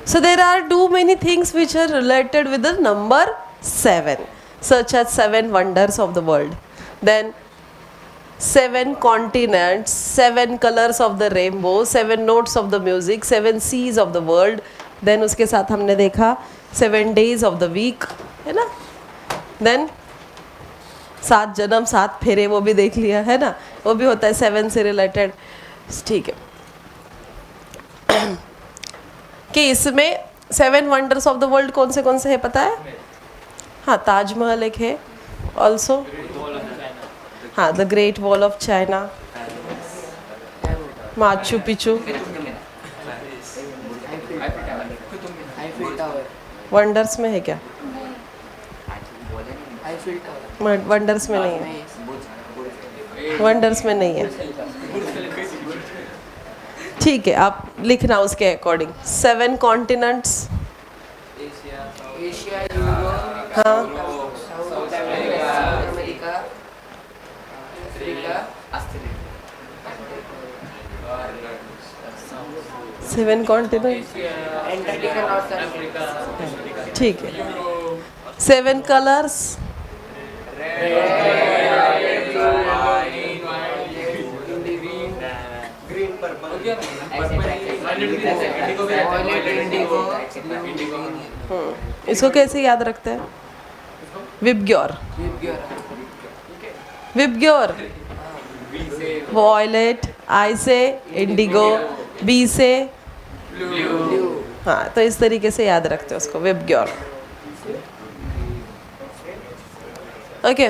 So there are too many things which are related with the number 7, such as 7 wonders of the world, then 7 continents, 7 colors of the rainbow, 7 notes of the music, 7 seas of the world, then उसके साथ हमने देखा 7 days of the week, है ना, then 7 जन्म 7 फेरे वो भी देख लिया है ना, वो भी होता है 7 से रिलेटेड, ठीक है। कि इसमें 7 वंडर्स ऑफ द वर्ल्ड कौन से है पता है? हाँ, ताजमहल एक है, ऑल्सो हाँ the great wall of China, Machu Picchu, wonders में है क्या? वंडर्स में नहीं है, वंडर्स में नहीं है, ठीक है, आप लिखना उसके अकॉर्डिंग। 7 कॉन्टिनेंट्स, एशिया, यूरोप, हाँ, south America, Africa, 7 continent, Antarctica, north Africa, ठीक है। 7 कलर्स, इसको कैसे याद रखते हैं? विबग्योर, विबग्योर, वॉयलेट, आई से इंडिगो, बी से ब्लू, हाँ, तो इस तरीके से याद रखते हैं उसको, VIBGYOR, okay.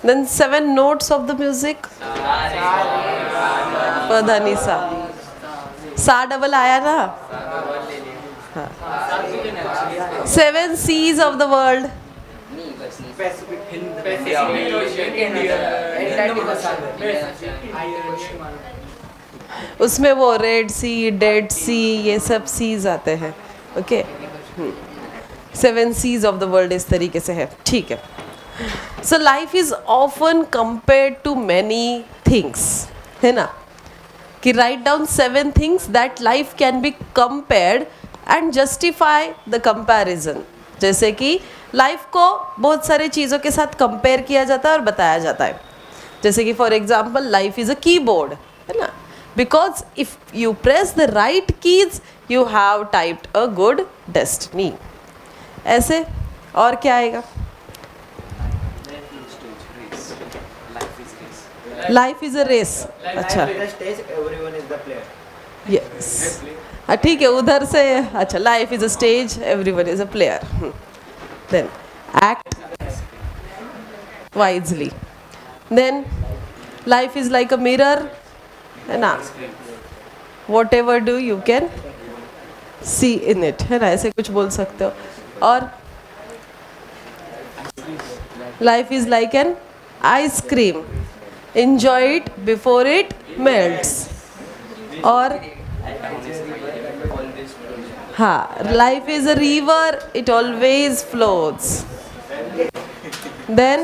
Then 7 notes of the music, पधा नी सा, सा डबल आया ना, हाँ। 7 सीज ऑफ द वर्ल्ड, उसमें वो रेड सी, डेड सी, ये सब सीज आते हैं, okay. 7 seas of the world इस तरीके से है, ठीक है। So life is often compared to many things, है ना, कि right down 7 things that life can be compared and justify the comparison. जैसे कि लाइफ को बहुत सारे चीज़ों के साथ कंपेयर किया जाता है और बताया जाता है, जैसे कि for example life is a keyboard, है ना, because if you press the right keys you have typed a good destiny. ऐसे और क्या आएगा? लाइफ इज अ रेस, अच्छा, यस, ठीक है, उधर से, अच्छा, life is a stage, everyone is a player, then act wisely, then life is like a mirror, है ना, whatever do you can see in it, है ना, ऐसे कुछ बोल सकते हो। और life is like an ice cream, enjoy it before it melts, और हाँ, life is a river, it always flows, then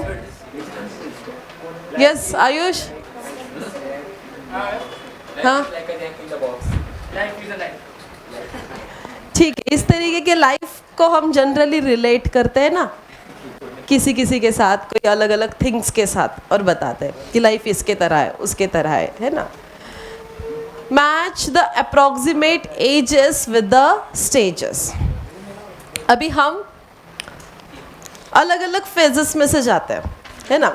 yes Ayush, हाँ, ठीक है, इस तरीके के लाइफ को हम जनरली रिलेट करते हैं ना किसी किसी के साथ, कोई अलग अलग थिंग्स के साथ, और बताते हैं कि लाइफ इसके तरह है, उसके तरह है ना। Match the approximate ages with the stages. अभी हम अलग अलग फेजेस में से जाते हैं, है ना,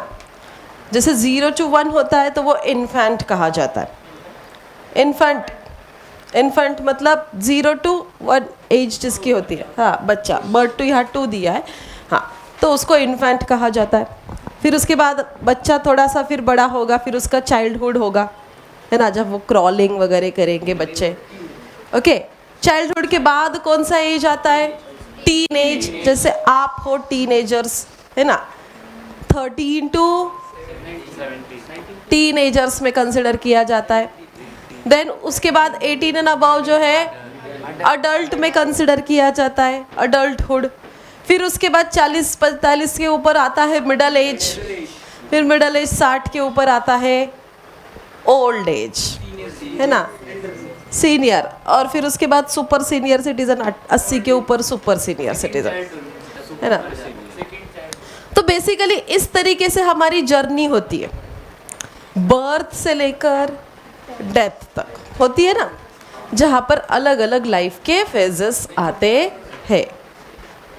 जैसे 0 to 1 होता है तो वो इन्फेंट कहा जाता है। इन्फेंट मतलब 0 to 1 एज जिसकी होती है, हाँ, बच्चा, बर्थ टू यहाँ 2 दिया है, हाँ, तो उसको इन्फेंट कहा जाता है। फिर उसके बाद बच्चा थोड़ा सा फिर बड़ा होगा, फिर उसका चाइल्डहुड होगा, है ना, जब वो क्रॉलिंग वगैरह करेंगे बच्चे, ओके। चाइल्डहुड के बाद कौन सा एज आता है? टीन एज, जैसे आप हो टीनेजर्स, है ना, 13 to टीनेजर्स में कंसिडर किया जाता है। देन उसके बाद 18 एंड अबव जो है अडल्ट में कंसिडर किया जाता है, अडल्टहुड। फिर उसके बाद 40-45 के ऊपर आता है मिडल एज, फिर मिडल एज 60 के ऊपर आता है ओल्ड एज, है ना, सीनियर, और फिर उसके बाद सुपर सीनियर सिटीजन, 80 के ऊपर सुपर सीनियर सिटीजन, है ना। तो बेसिकली इस तरीके से हमारी जर्नी होती है, बर्थ से लेकर डेथ तक होती है ना, जहाँ पर अलग अलग लाइफ के फेजेस आते हैं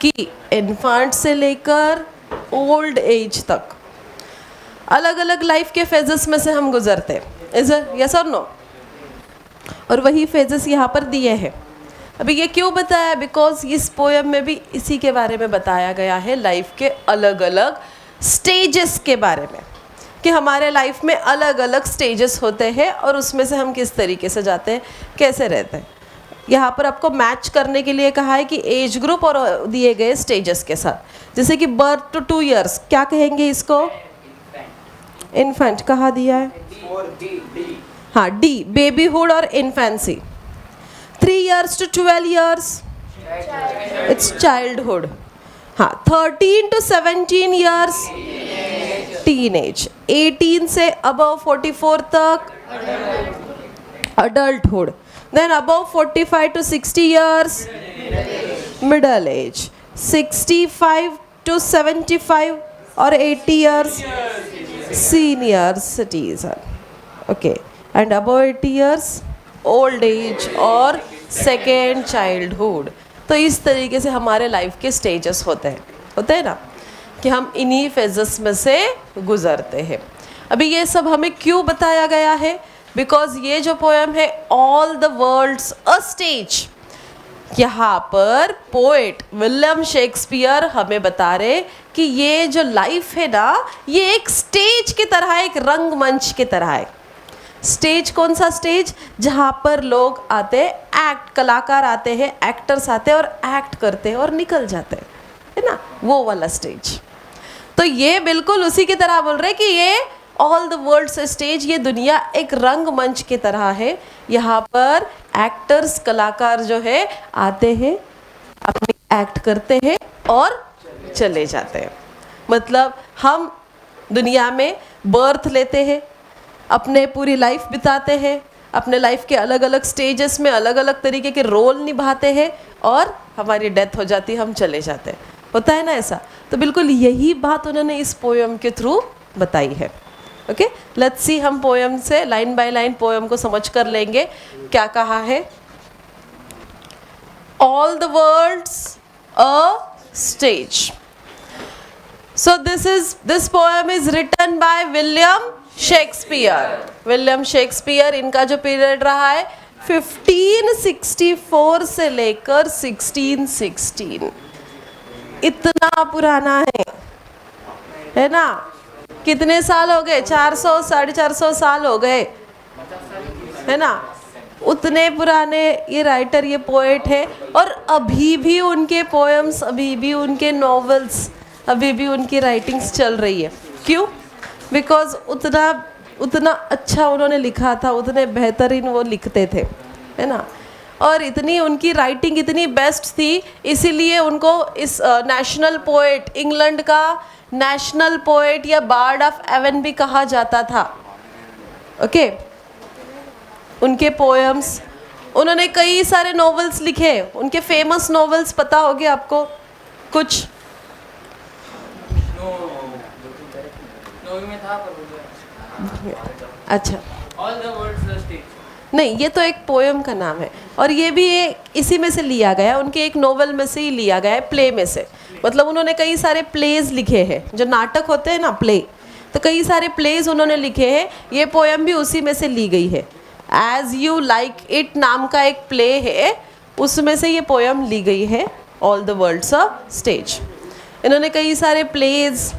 कि इन्फेंट से लेकर ओल्ड एज तक अलग अलग लाइफ के फेजेस में से हम गुजरते हैं। इज यस और नो? और वही फेजेस यहाँ पर दिए हैं। अभी ये क्यों बताया? बिकॉज इस पोएम में भी इसी के बारे में बताया गया है, लाइफ के अलग अलग स्टेजेस के बारे में, कि हमारे लाइफ में अलग अलग स्टेजेस होते हैं और उसमें से हम किस तरीके से जाते हैं, कैसे रहते हैं। यहाँ पर आपको मैच करने के लिए कहा है कि एज ग्रुप और दिए गए स्टेजेस के साथ। जैसे कि बर्थ टू 2 years, क्या कहेंगे इसको? इन्फेंट। कहाँ दिया है? हाँ, डी, बेबीहुड और infancy. 3 years to 12 years, it's childhood. हाँ, 13 to 17 years, टीनेज। 18 से अबव 44 तक, adulthood. Then above 45 to 60 years, middle age. 65 to 75 और 80 years, senior citizen. Okay, and above 80 years, old age और सेकेंड चाइल्डहुड। तो इस तरीके से हमारे लाइफ के स्टेजेस होते हैं ना, कि हम इन्हीं फेजेस में से गुजरते हैं। अभी ये सब हमें क्यों बताया गया है? बिकॉज ये जो पोएम है, all the world's a stage, यहाँ पर पोएट विलियम शेक्सपियर हमें बता रहे कि ये जो लाइफ है ना, ये एक स्टेज की तरह, एक रंगमंच की तरह है। स्टेज कौन सा स्टेज? जहाँ पर लोग आते हैं, एक्ट, कलाकार आते हैं, एक्टर्स आते हैं और एक्ट करते हैं और निकल जाते हैं, है ना, वो वाला स्टेज। तो ये बिल्कुल उसी की तरह बोल रहे हैं कि ये ऑल द वर्ल्ड स्टेज, ये दुनिया एक रंगमंच की तरह है। यहाँ पर एक्टर्स, कलाकार जो है आते हैं, अपनी एक्ट करते हैं और चले जाते हैं। मतलब हम दुनिया में बर्थ लेते हैं, अपने पूरी लाइफ बिताते हैं, अपने लाइफ के अलग अलग स्टेजेस में अलग अलग तरीके के रोल निभाते हैं और हमारी डेथ हो जाती है, हम चले जाते हैं। होता है ना ऐसा? तो बिल्कुल यही बात उन्होंने इस पोएम के थ्रू बताई है। ओके, लेट्स सी, हम पोएम से लाइन बाय लाइन पोएम को समझ कर लेंगे क्या कहा है। All the world's a stage. So this poem is written by William Shakespeare. William Shakespeare, इनका जो पीरियड रहा है 1564 से लेकर 1616, इतना पुराना है ना। कितने साल हो गए? 400 450 साल हो गए, है ना। उतने पुराने ये राइटर, ये पोएट है, और अभी भी उनके पोएम्स, अभी भी उनके नॉवेल्स, अभी भी उनकी राइटिंग्स चल रही है। क्यों? बिकॉज उतना अच्छा उन्होंने लिखा था, उतने बेहतरीन वो लिखते थे, है ना। और इतनी उनकी राइटिंग इतनी बेस्ट थी, इसीलिए उनको इस नेशनल पोएट, इंग्लैंड का नेशनल पोएट या बार्ड ऑफ एवन भी कहा जाता था। ओके, उनके पोएम्स, उन्होंने कई सारे नॉवेल्स लिखे। उनके फेमस नॉवेल्स पता होंगे आपको कुछ? अच्छा, ऑल द वर्ल्ड्स स्टेज नहीं, ये तो एक पोएम का नाम है, और ये भी इसी में से लिया गया, उनके एक नोवेल में से ही लिया गया है, प्ले में से। मतलब उन्होंने कई सारे प्लेज लिखे हैं, जो नाटक होते हैं ना, प्ले, तो कई सारे प्लेज उन्होंने लिखे हैं। ये पोएम भी उसी में से ली गई है। एज यू लाइक इट नाम का एक प्ले है, उसमें से ये पोएम ली गई है, all the world's a stage. इन्होंने कई सारे प्लेज,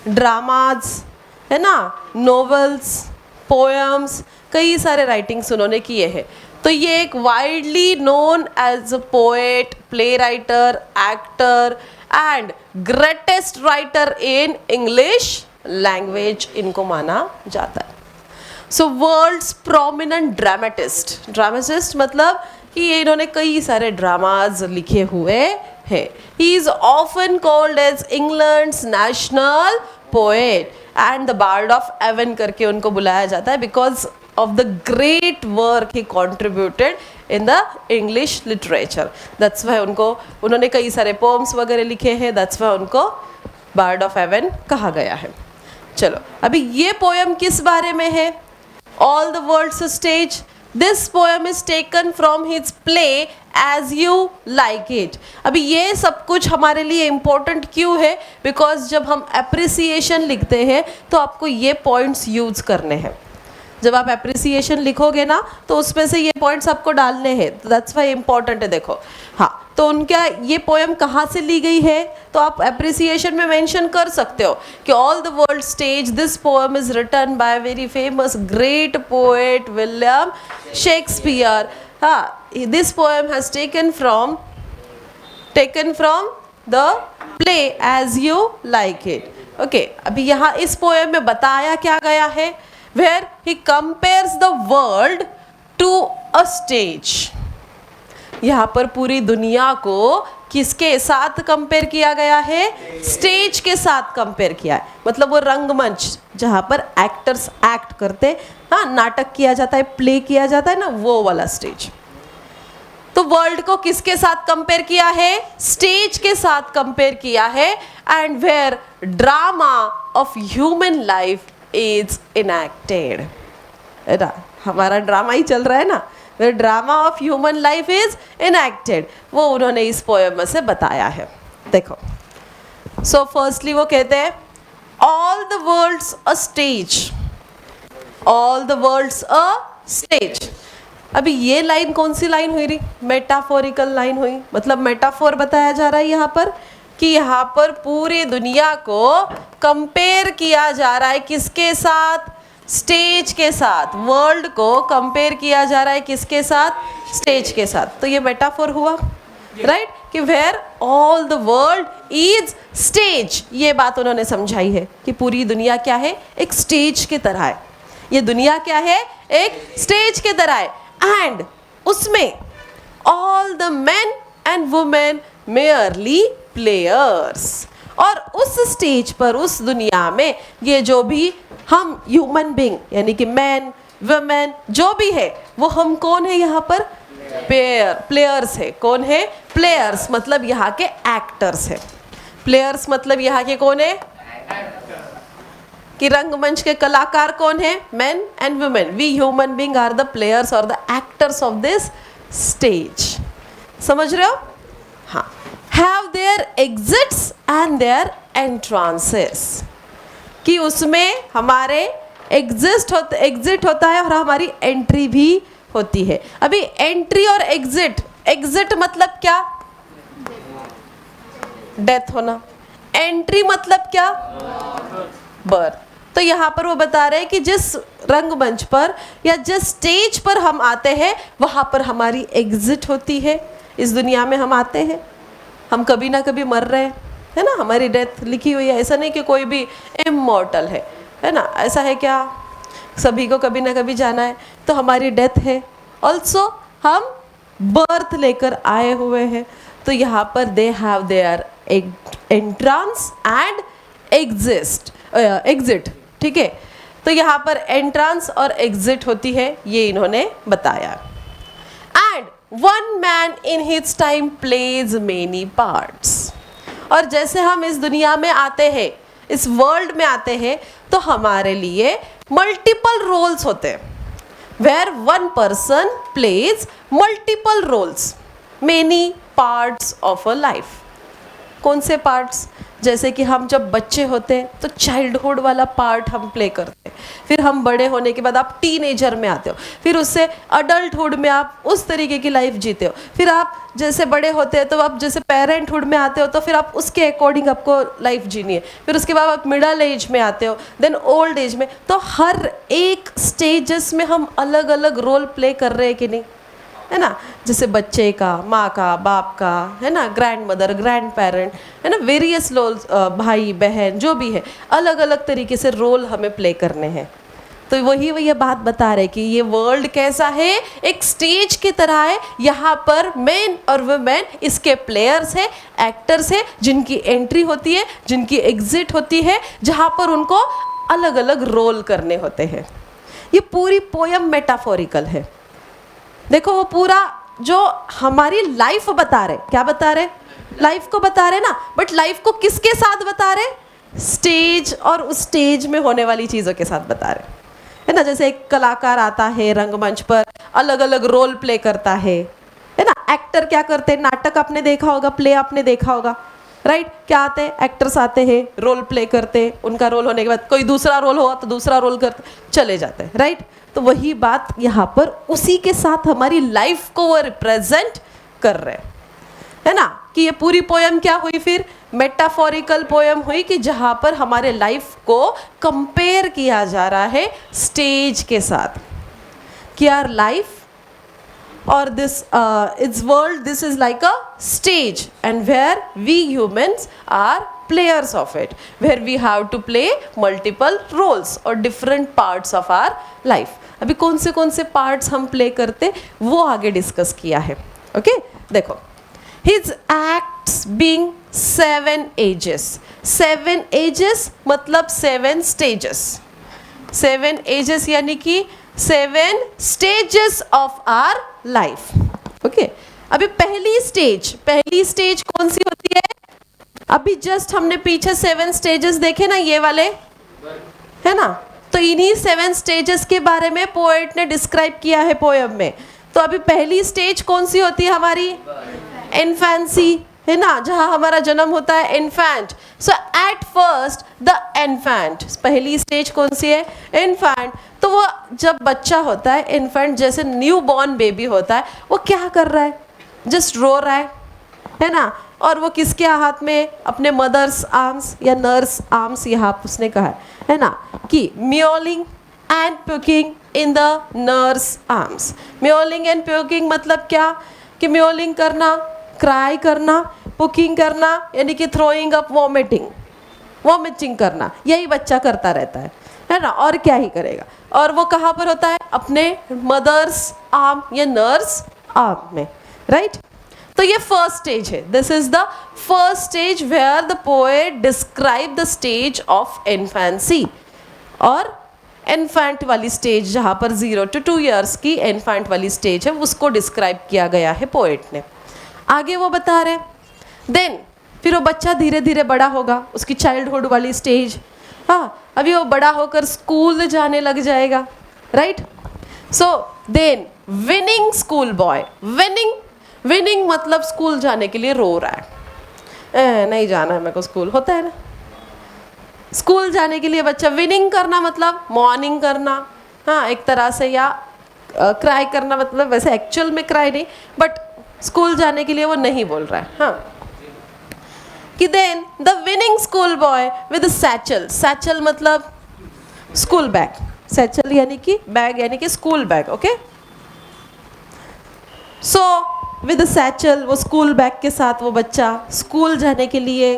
ड्रामाज, है ना, नोवेल्स, पोएम्स, कई सारे राइटिंग्स उन्होंने किए हैं। तो ये एक widely known as a poet, play writer, actor and greatest writer in English language इनको माना जाता है। सो वर्ल्ड्स प्रोमिनेंट ड्रामेटिस्ट मतलब कि ये इन्होंने कई सारे ड्रामाज लिखे हुए हैं। He is often called as England's national poet and the bard of Avon करके उनको बुलाया जाता है, because of the great work he contributed in the English literature. That's why उन्होंने कई सारे poems वगैरह लिखे हैं. That's why उनको Bard of Avon कहा गया है. चलो अभी ये poem किस बारे में है? All the World's a Stage. This poem is taken from his play As You Like It. अभी ये सब कुछ हमारे लिए important क्यों है? Because जब हम appreciation लिखते हैं तो आपको ये points use करने हैं. जब आप appreciation लिखोगे ना तो उसमें से ये points आपको डालने हैं. That's why important है. देखो हाँ, तो उनका ये पोएम कहाँ से ली गई है? तो आप appreciation में mention कर सकते हो कि all the world stage, this poem is written by a very famous great poet William Shakespeare. हाँ, this poem has taken from the play As You Like It. Okay, अभी यहाँ इस पोएम में बताया क्या गया है? Where he compares the world to a stage. यहाँ पर पूरी दुनिया को किसके साथ कंपेयर किया गया है? स्टेज के साथ कंपेयर किया है. मतलब वो रंगमंच जहाँ पर एक्टर्स एक्ट करते, हाँ, नाटक किया जाता है, प्ले किया जाता है ना, वो वाला स्टेज. तो वर्ल्ड को किसके साथ कंपेयर किया है? स्टेज के साथ कंपेयर किया है. And where drama of human life is enacted. हमारा ड्रामा ही चल रहा है ना, where drama of human life is enacted. वो उन्होंने इस पोएम में से बताया है. देखो, so firstly वो कहते हैं all the world's a stage. All the world's a stage. अभी ये लाइन कौन सी लाइन हुई रही? मेटाफोरिकल लाइन हुई. मतलब मेटाफोर बताया जा रहा है यहाँ पर कि यहाँ पर पूरी दुनिया को कंपेयर किया जा रहा है किसके साथ? स्टेज के साथ. वर्ल्ड को कंपेयर किया जा रहा है किसके साथ? स्टेज के साथ. तो ये मेटाफोर हुआ, राइट? कि where all the world is stage. ये बात उन्होंने समझाई है कि पूरी दुनिया क्या है? एक स्टेज की तरह है. ये दुनिया क्या है? एक स्टेज की तरह है. एंड उसमें all the main and women merely players. और उस स्टेज पर, उस दुनिया में ये जो भी हम ह्यूमन बीइंग यानी कि मैन वुमेन जो भी है, वो हम कौन है यहाँ पर? प्लेयर्स है. कौन है? प्लेयर्स. मतलब यहाँ के एक्टर्स है. प्लेयर्स मतलब यहाँ के कौन है? कि रंगमंच के कलाकार कौन है? Man and women. We human being are the players और the actors of this stage. समझ रहे हो? हाँ. Have their exits and their entrances. कि उसमें हमारे एग्जिट होता है और हमारी एंट्री भी होती है. अभी एंट्री और एग्जिट मतलब क्या? डेथ होना. एंट्री मतलब क्या? बर्थ. तो यहाँ पर वो बता रहे हैं कि जिस रंगमंच पर या जिस स्टेज पर हम आते हैं वहाँ पर हमारी एग्जिट होती है. इस दुनिया में हम आते हैं, हम कभी ना कभी मर रहे हैं, है ना? हमारी डेथ लिखी हुई है. ऐसा नहीं कि कोई भी इमॉर्टल है ना? ऐसा है क्या? सभी को कभी ना कभी जाना है. तो हमारी डेथ है. ऑल्सो हम बर्थ लेकर आए हुए हैं. तो यहाँ पर they have their entrance and exit. ठीक है? तो यहाँ पर एंट्रांस और एग्जिट होती है, ये इन्होंने बताया. And one man in his time plays many parts. और जैसे हम इस दुनिया में आते हैं, इस वर्ल्ड में आते हैं, तो हमारे लिए मल्टीपल रोल्स होते हैं. Where one person plays multiple roles, many parts of a life. कौन से पार्ट्स? जैसे कि हम जब बच्चे होते हैं तो चाइल्डहुड वाला पार्ट हम प्ले करते हैं. फिर हम बड़े होने के बाद आप टीनेजर में आते हो. फिर उससे अडल्टहुड में आप उस तरीके की लाइफ जीते हो. फिर आप जैसे बड़े होते हैं तो आप जैसे पेरेंटहुड में आते हो तो फिर आप उसके अकॉर्डिंग आपको लाइफ जीनी है. फिर उसके बाद आप मिडल एज में आते हो, देन ओल्ड एज में. तो हर एक स्टेजेस में हम अलग अलग रोल प्ले कर रहे हैं कि नहीं? है ना? जैसे बच्चे का, माँ का, बाप का, है ना, ग्रैंड मदर, ग्रैंड पेरेंट, है ना, वेरियस रोल्स, भाई बहन जो भी है, अलग अलग तरीके से रोल हमें प्ले करने हैं. तो वही बात बता रहे कि ये वर्ल्ड कैसा है? एक स्टेज की तरह है. यहाँ पर मेन और वुमेन इसके प्लेयर्स है, एक्टर्स है, जिनकी एंट्री होती है, जिनकी एग्जिट होती है, जहाँ पर उनको अलग अलग रोल करने होते हैं. ये पूरी पोयम मेटाफोरिकल है। देखो वो पूरा जो हमारी लाइफ बता रहे, क्या बता रहे, लाइफ को बता रहे ना, बट लाइफ को किसके साथ बता रहे, स्टेज और उस स्टेज में होने वाली चीज़ों के साथ बता रहे है ना। जैसे एक कलाकार आता है रंगमंच पर, अलग अलग रोल प्ले करता है ना। एक्टर क्या करते हैं, नाटक आपने देखा होगा, प्ले आपने देखा होगा, राइट। क्या आते हैं, एक्टर्स आते हैं, रोल प्ले करते हैं, उनका रोल होने के बाद कोई दूसरा रोल हुआ तो दूसरा रोल करते चले जाते हैं, राइट। तो वही बात यहाँ पर उसी के साथ हमारी लाइफ को वो रिप्रेजेंट कर रहे हैं, है ना। कि ये पूरी पोयम क्या हुई, फिर मेटाफोरिकल पोयम हुई कि जहाँ पर हमारे लाइफ को कंपेयर किया जा रहा है स्टेज के साथ, कि our life or this its world, this is like a stage, and where we humans are players of it, where we have to play multiple roles or different parts of our life. अभी कौन से parts हम play करते वो आगे discuss किया है, okay. देखो, his acts being 7 ages, 7 ages मतलब 7 stages, 7 ages यानी कि 7 stages of our life, okay. अभी पहली स्टेज कौन सी होती है, अभी जस्ट हमने पीछे 7 स्टेजेस देखे ना, ये वाले है ना। तो इन्हीं 7 स्टेजेस के बारे में पोएट ने डिस्क्राइब किया है पोयम में। तो अभी पहली स्टेज कौन सी होती है हमारी, इन्फेंसी, है ना, जहाँ हमारा जन्म होता है, infant. So at first the infant, पहली स्टेज कौन सी है, इन्फेंट। तो वो जब बच्चा होता है, इन्फेंट जैसे न्यू बॉर्न बेबी होता है, वो क्या कर रहा है, जस्ट रो रहा है ना। और वो किसके हाथ में, अपने मदर्स आर्म्स या नर्स आर्म्स, यहाँ उसने कहा है ना, कि mewling and puking in the nurse arms. Mewling and puking मतलब क्या, कि म्योलिंग करना, क्राई करना, पुकिंग करना यानी कि थ्रोइंग अप, वॉमिटिंग करना, यही बच्चा करता रहता है ना, और क्या ही करेगा। और वो कहाँ पर होता है, अपने मदर्स आर्म या नर्स आर्म में, राइट। तो ये फर्स्ट स्टेज है, this is the first stage where the poet describe the stage of infancy. और इन्फेंट वाली स्टेज जहाँ पर 0 to 2 years की इन्फेंट वाली स्टेज है, उसको डिस्क्राइब किया गया है पोएट ने। आगे वो बता रहे, देन फिर वो बच्चा धीरे धीरे बड़ा होगा, उसकी चाइल्डहुड वाली स्टेज, हाँ, अभी वो बड़ा होकर स्कूल जाने लग जाएगा, right. So then whining school boy, winning मतलब स्कूल जाने के लिए रो रहा है, नहीं जाना है मेरे को स्कूल, होता है ना, स्कूल जाने के लिए बच्चा, विनिंग करना मतलब मॉर्निंग करना, हाँ, एक तरह से, या क्राई करना मतलब वैसे एक्चुअल में क्राई नहीं, बट स्कूल जाने के लिए वो नहीं बोल रहा है, हाँ। कि then the whining school boy with satchel, satchel मतलब स्कूल बैग, सैचल यानी कि बैग यानी कि school bag, okay. So with satchel, वो स्कूल बैग के साथ वो बच्चा स्कूल जाने के लिए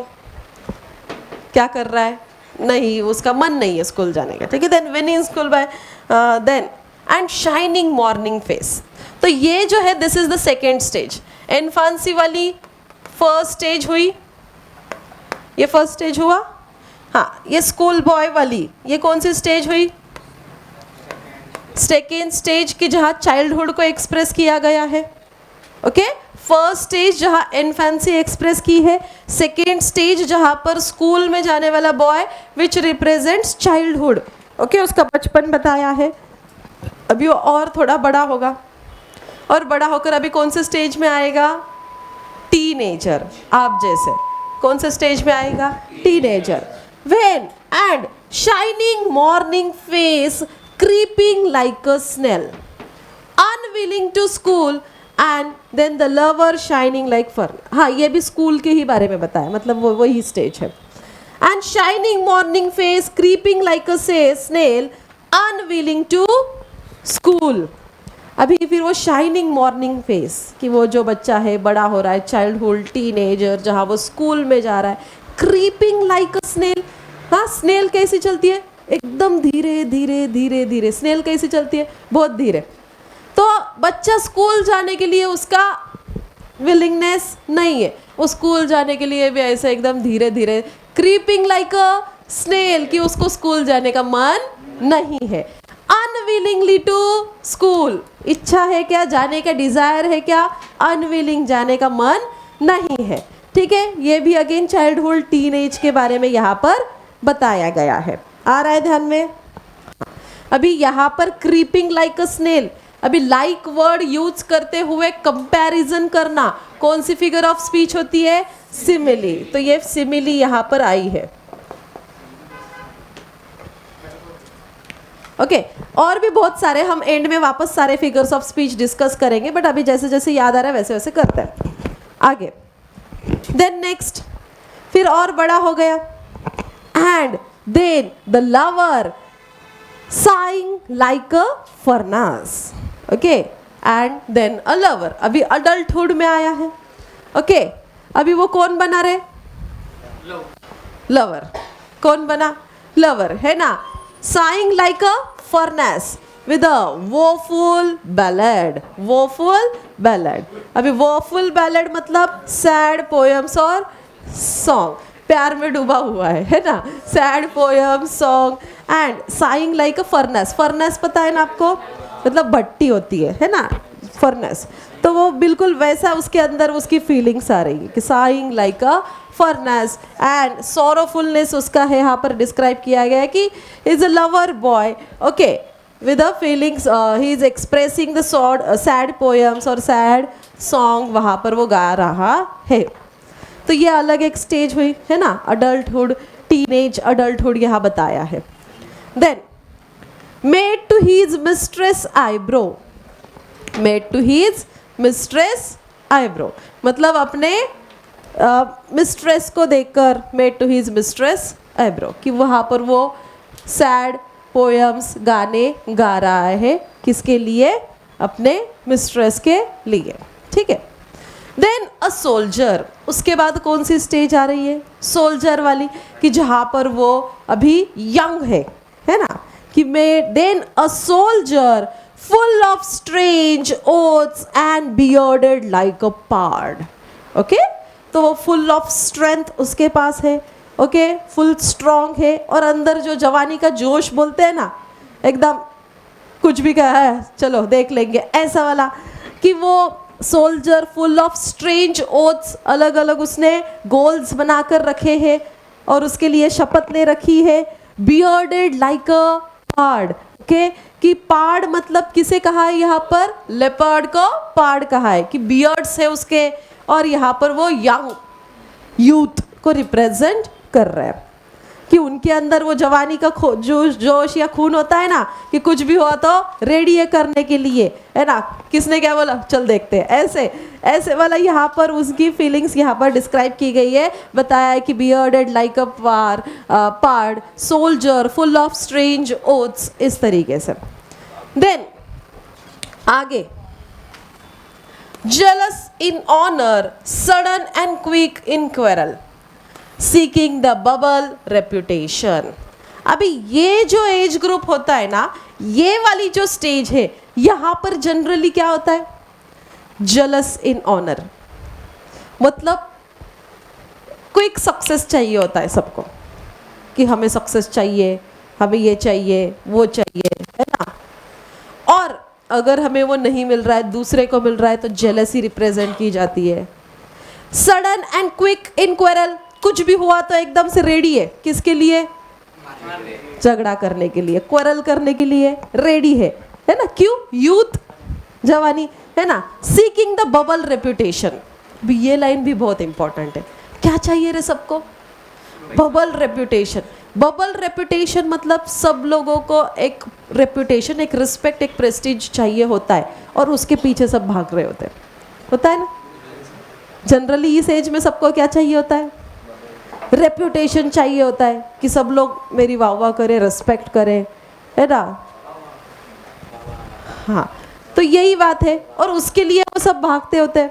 क्या कर रहा है, नहीं, उसका मन नहीं है स्कूल जाने का, ठीक है। Then whining school boy, then and shining morning face. तो ये जो है, this is the second stage. Infancy वाली फर्स्ट स्टेज हुई, ये फर्स्ट स्टेज हुआ, हाँ। ये स्कूल बॉय वाली, ये कौन सी स्टेज हुई, सेकेंड स्टेज की, जहाँ चाइल्डहुड को एक्सप्रेस किया गया है, ओके। फर्स्ट स्टेज जहाँ इन्फेंसी एक्सप्रेस की है, सेकेंड स्टेज जहाँ पर स्कूल में जाने वाला बॉय विच रिप्रेजेंट्स चाइल्डहुड, ओके, उसका बचपन बताया है। अभी वो और थोड़ा बड़ा होगा, और बड़ा होकर अभी कौन से स्टेज में आएगा, टीनेजर, आप जैसे कौन से स्टेज में आएगा, teenager. When and shining morning face creeping like a snail, unwilling to school, and then the lover shining like fern. हाँ, ये भी स्कूल के ही बारे में बताया, मतलब वो वही स्टेज है। And shining morning face creeping like a snail, unwilling to school. अभी फिर वो शाइनिंग मॉर्निंग फेस, कि वो जो बच्चा है बड़ा हो रहा है, चाइल्डहुड, टीनेजर, जहाँ वो स्कूल में जा रहा है, क्रीपिंग लाइक अ स्नेल। हाँ, स्नेल कैसी चलती है, एकदम धीरे धीरे धीरे धीरे। स्नेल कैसी चलती है, बहुत धीरे। तो बच्चा स्कूल जाने के लिए उसका विलिंगनेस नहीं है, वो स्कूल जाने के लिए भी ऐसे एकदम धीरे धीरे, क्रीपिंग लाइक अ स्नेल, कि उसको स्कूल जाने का मन नहीं है। अनविलिंगली टू स्कूल, इच्छा है क्या जाने का, डिजायर है क्या, अनविलिंग, जाने का मन नहीं है। ठीक है, ये भी अगेन चाइल्डहुड टीनेज के बारे में यहाँ पर बताया गया है। आ रहा है ध्यान में? अभी यहाँ पर क्रीपिंग लाइक अ स्नेल, अभी लाइक वर्ड यूज करते हुए कंपैरिजन करना कौन सी फिगर ऑफ स्पीच होती है? सिमिली। तो ये सिमिली यहाँ पर आई है। ओके, और भी बहुत सारे, हम एंड में वापस सारे फिगर्स ऑफ स्पीच डिस्कस करेंगे, बट अभी जैसे जैसे याद आ रहा है वैसे वैसे करते हैं आगे। देन नेक्स्ट, फिर और बड़ा हो गया, and then the lover sighing like a furnace, okay, and then a lover, अभी adulthood में आया है। okay, अभी वो कौन बना रहे? lover। कौन बना? lover, है ना? sighing like a furnace with a woeful ballad, woeful ballad। अभी woeful ballad मतलब sad poems और song, प्यार में डूबा हुआ है ना? Sad poem, song, and saying like a furnace. Furnace पता है ना आपको? मतलब भट्टी होती है ना, फर्नेस। तो वो बिल्कुल वैसा उसके अंदर उसकी फीलिंग्स आ रही है कि sighing like a furnace, and sorrowfulness उसका है यहाँ पर डिस्क्राइब किया गया है कि is a lover boy, okay, with a feelings, he is expressing the sad poems और सैड सॉन्ग वहाँ पर वो गा रहा है। तो ये अलग एक स्टेज हुई है ना, अडल्टहुड, टीनेज अडल्टहुड यहाँ बताया है। Then made to his mistress eyebrow, made to his mistress eyebrow मतलब अपने मिस्ट्रेस को देखकर, made to his mistress eyebrow, कि वहाँ पर वो सैड पोएम्स गाने गा रहा है, किसके लिए? अपने मिस्ट्रेस के लिए। ठीक है, देन अ सोल्जर, उसके बाद कौन सी स्टेज आ रही है? सोल्जर वाली, कि जहाँ पर वो अभी यंग है ना, कि मैं then a soldier full of strange oaths and bearded like a pard. Okay, तो वो फुल ऑफ स्ट्रेंथ उसके पास है, ओके, फुल स्ट्रॉन्ग है, और अंदर जो जवानी का जोश बोलते हैं ना, एकदम कुछ भी कहा है चलो देख लेंगे ऐसा वाला, कि वो soldier full of strange oaths, अलग अलग उसने गोल्स बनाकर रखे हैं और उसके लिए शपथ ले रखी है। Bearded like a pard, okay, कि पार्ड मतलब किसे कहा है यहाँ पर? लेपर्ड को पार्ड कहा है, कि बियर्ड्स है उसके, और यहाँ पर वो यंग यूथ को रिप्रेजेंट कर रहा है, कि उनके अंदर वो जवानी का जोश या खून होता है ना, कि कुछ भी हुआ तो रेडी है करने के लिए, है ना? किसने क्या बोला, चल देखते हैं, ऐसे ऐसे वाला यहाँ पर उसकी फीलिंग्स यहाँ पर डिस्क्राइब की गई है। बताया है कि bearded like a pard, soldier full of strange oaths, इस तरीके से। देन आगे, jealous in honour, sudden and quick in quarrel, seeking the bubble reputation. अभी ये जो एज ग्रुप होता है ना, ये वाली जो स्टेज है, यहाँ पर जनरली क्या होता है? जेलस इन ऑनर, मतलब क्विक सक्सेस चाहिए होता है सबको, कि हमें सक्सेस चाहिए, हमें ये चाहिए, वो चाहिए, है ना? और अगर हमें वो नहीं मिल रहा है, दूसरे को मिल रहा है, तो जेलसी रिप्रेजेंट की जाती है। Sudden and quick in quarrel, कुछ भी हुआ तो एकदम से रेडी है, किसके लिए? झगड़ा करने के लिए, क्वेरल करने के लिए रेडी है ना? क्यों? यूथ, जवानी, है ना? सीकिंग द बबल रेप्यूटेशन, ये लाइन भी बहुत इंपॉर्टेंट है। क्या चाहिए रे सबको? Bubble reputation. बबल रेप्यूटेशन मतलब सब लोगों को एक रेप्यूटेशन, एक रिस्पेक्ट, एक प्रेस्टीज चाहिए होता है, और उसके पीछे सब भाग रहे होते हैं, होता है ना? जनरली इस एज में सबको क्या चाहिए होता है? रेप्यूटेशन चाहिए होता है, कि सब लोग मेरी वाह वाह करें, रिस्पेक्ट करें, है ना? हाँ, तो यही बात है, और उसके लिए वो सब भागते होते हैं।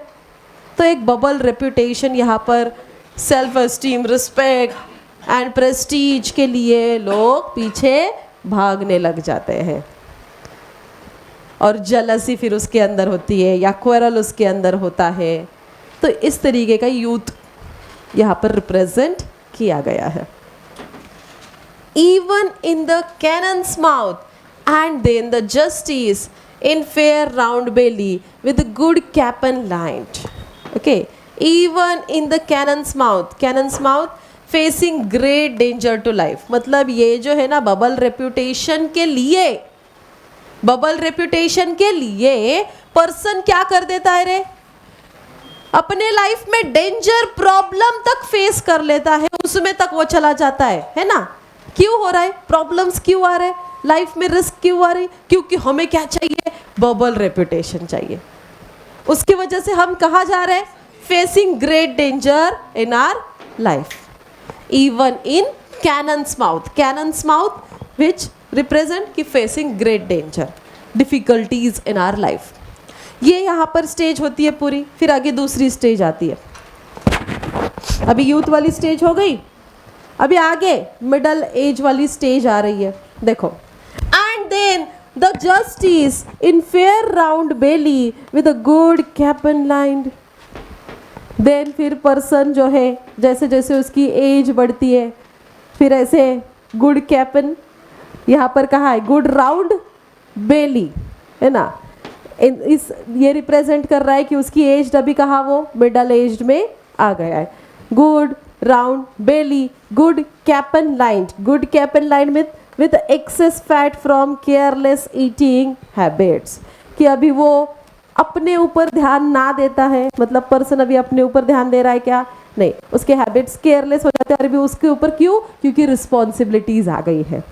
तो एक बबल रेप्यूटेशन यहाँ पर, self esteem, respect and Prestige के लिए लोग पीछे भागने लग जाते हैं, और जलसी फिर उसके अंदर होती है, या क्वेरल उसके अंदर होता है। तो इस तरीके का यूथ यहाँ पर रिप्रेजेंट किया गया है। Even in the cannons mouth And then the justice in fair round belly with a good cap and light. Okay, even in the cannon's mouth facing great danger to life. मतलब ये जो है ना bubble reputation के लिए person क्या कर देता है रे, अपने लाइफ में डेंजर प्रॉब्लम तक फेस कर लेता है, उसमें तक वो चला जाता है ना। क्यों हो रहा है, प्रॉब्लम्स क्यों आ रहे हैं लाइफ में, रिस्क क्यों आ रही, क्योंकि हमें क्या चाहिए, बबल रेपुटेशन चाहिए। उसकी वजह से हम कहाँ जा रहे हैं, facing great danger in our life, even in cannon's mouth which represent कि facing great danger, difficulties in our life. ये यहाँ पर स्टेज होती है पूरी। फिर आगे दूसरी स्टेज आती है, अभी यूथ वाली स्टेज हो गई, अभी आगे मिडल एज वाली स्टेज आ रही है। देखो, and then the justice in fair round belly with a good cap and line. देन फिर पर्सन जो है जैसे जैसे उसकी एज बढ़ती है, फिर ऐसे गुड कैपन, यहाँ पर कहा है गुड राउंड बेली, है ना। इस ये रिप्रेजेंट कर रहा है कि उसकी एज अभी कहा, वो मिडल एज में आ गया है। Good round belly, good capon line with excess fat from careless eating habits, कि अभी वो अपने ऊपर ध्यान ना देता है, मतलब पर्सन अभी अपने ऊपर ध्यान दे रहा है क्या, नहीं, उसके हैबिट्स केयरलेस हो जाते हैं। और अभी उसके ऊपर क्यों, क्योंकि रिस्पॉन्सिबिलिटीज आ गई है,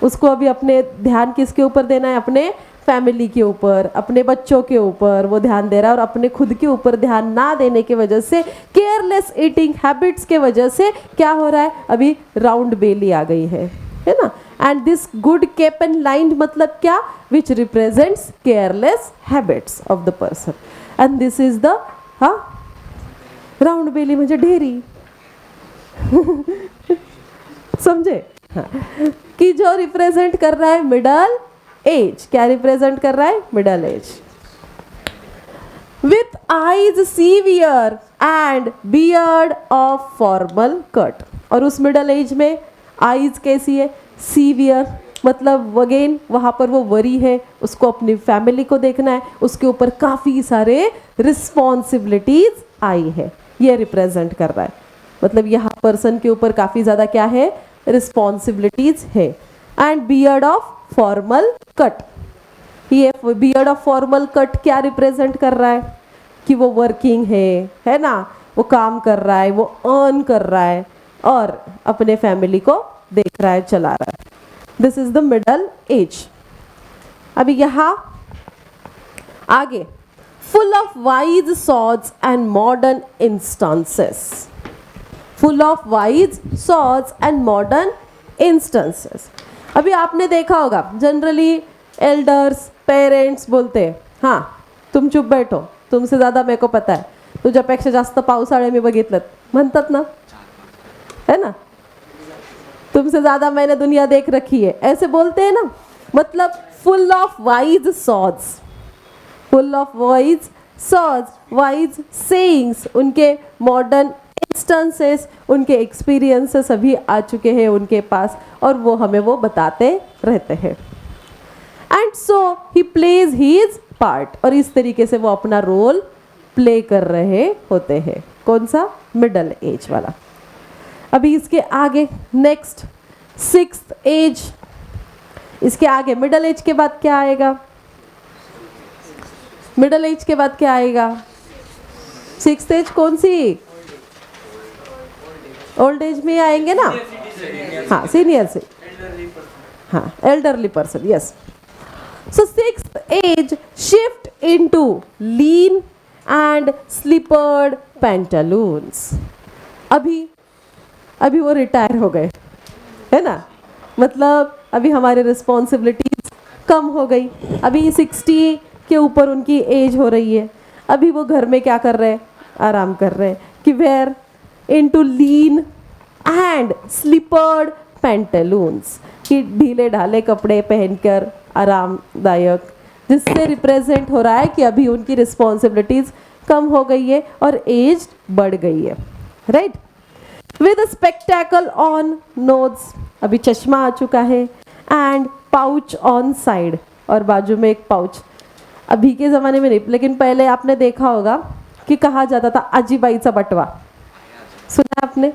उसको अभी अपने ध्यान किसके ऊपर देना है, अपने फैमिली के ऊपर, अपने बच्चों के ऊपर वो ध्यान दे रहा है। और अपने खुद के ऊपर ध्यान ना देने की वजह से, केयरलेस ईटिंग हैबिट्स के वजह से क्या हो रहा है, अभी राउंड बेली आ गई है ना। And this good capon line मतलब क्या, which represents careless habits of the person. And this is the round belly म्हणजे ढेरी समझे, हाँ, कि जो रिप्रेजेंट कर रहा है मिडल एज, क्या रिप्रेजेंट कर रहा है, middle age. With eyes severe and beard of formal cut. और उस मिडल एज में आईज कैसी है, सीवियर, मतलब अगेन वहाँ पर वो वरी है, उसको अपनी फैमिली को देखना है, उसके ऊपर काफ़ी सारे रिस्पॉन्सिबिलिटीज आई है, ये रिप्रेजेंट कर रहा है। मतलब यहाँ पर्सन के ऊपर काफ़ी ज़्यादा क्या है, रिस्पॉन्सिबिलिटीज है। And beard of formal cut, ये बियर्ड ऑफ फॉर्मल कट क्या रिप्रेजेंट कर रहा है, कि वो वर्किंग है ना, वो काम कर रहा है, वो अर्न कर रहा है और अपने फैमिली को देख रहा है, चला रहा है। This is the middle age. अभी यहाँ आगे, full of wise swords and modern instances, full of wise swords and modern instances. अभी आपने देखा होगा जनरली एल्डर्स, पेरेंट्स बोलते हैं, हाँ तुम चुप बैठो, तुमसे ज़्यादा मेरे को पता आहे, तुझ्यापेक्षा जास्त पावसाळे मी बघितलं, म्हणतात ना, है ना, तुमसे ज़्यादा मैंने दुनिया देख रखी है, ऐसे बोलते हैं ना। मतलब full of wise swords, full of wise swords, wise sayings, उनके मॉडर्न इंस्टेंसेस, उनके एक्सपीरियंसेस अभी आ चुके हैं उनके पास, और वो हमें वो बताते रहते हैं। And so he plays his part, और इस तरीके से वो अपना रोल प्ले कर रहे होते हैं। कौन सा, मिडल एज वाला। अभी इसके आगे नेक्स्ट 6th एज, इसके आगे मिडल एज के बाद क्या आएगा, मिडल एज के बाद क्या आएगा, 6th एज कौन सी, ओल्ड एज में आएंगे ना, हाँ सीनियर से, हाँ elderly person, yes. So 6th age shift into lean and slippered pantaloons. अभी वो रिटायर हो गए, है ना, मतलब अभी हमारे रिस्पॉन्सिबिलिटीज कम हो गई, अभी 60 के ऊपर उनकी एज हो रही है, अभी वो घर में क्या कर रहे हैं, आराम कर रहे हैं, कि wear into lean and slippered pantaloons, कि ढीले ढाले कपड़े पहनकर आरामदायक, जिससे रिप्रेजेंट हो रहा है कि अभी उनकी रिस्पॉन्सिबिलिटीज कम हो गई है और एज बढ़ गई है, right. With a spectacle on nose, अभी चश्मा आ चुका है, एंड पाउच ऑन साइड और बाजू में एक पाउच। अभी के ज़माने में नहीं, लेकिन पहले आपने देखा होगा कि कहा जाता था आजीबाईचा बटवा। सुना आपने?